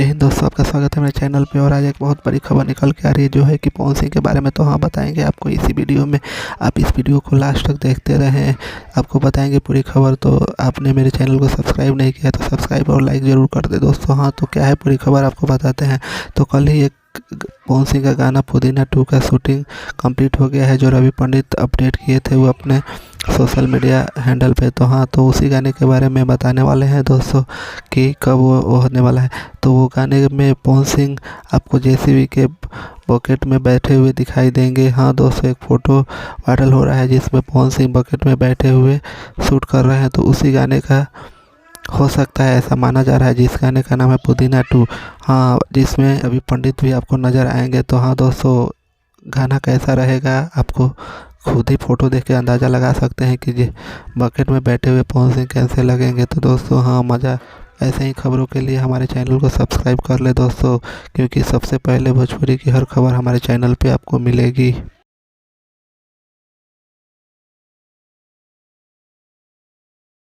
जय हिंद दोस्तों, आपका स्वागत है मेरे चैनल पे। और आज एक बहुत बड़ी खबर निकल के आ रही है जो है कि पवन सिंह के बारे में। तो हाँ, बताएंगे आपको इसी वीडियो में। आप इस वीडियो को लास्ट तक देखते रहें, आपको बताएंगे पूरी खबर। तो आपने मेरे चैनल को सब्सक्राइब नहीं किया तो सब्सक्राइब और लाइक ज़रूर कर दे दोस्तों। हाँ, तो क्या है पूरी खबर आपको बताते हैं। तो कल ही एक पवन सिंह का गाना पुदीना 2 का शूटिंग कंप्लीट हो गया है, जो रवि पंडित अपडेट किए थे वो अपने सोशल मीडिया हैंडल पे। तो हाँ, तो उसी गाने के बारे में बताने वाले हैं दोस्तों कि कब वो होने वाला है। तो वो गाने में पवन सिंह आपको जेसीबी के बकेट में बैठे हुए दिखाई देंगे। हाँ दोस्तों, एक फ़ोटो वायरल हो रहा है जिसमें पवन सिंह बकेट में बैठे हुए शूट कर रहे हैं। तो उसी गाने का हो सकता है, ऐसा माना जा रहा है, जिस गाने का नाम है पुदीना 2। हाँ, जिसमें अभी पंडित भी आपको नज़र आएंगे। तो हाँ दोस्तों, गाना कैसा रहेगा आपको खुद ही फ़ोटो देख के अंदाज़ा लगा सकते हैं कि बकेट में बैठे हुए पवन सिंह कैसे लगेंगे। तो दोस्तों हाँ, मज़ा। ऐसे ही खबरों के लिए हमारे चैनल को सब्सक्राइब कर ले दोस्तों, क्योंकि सबसे पहले भोजपुरी की हर खबर हमारे चैनल पे आपको मिलेगी।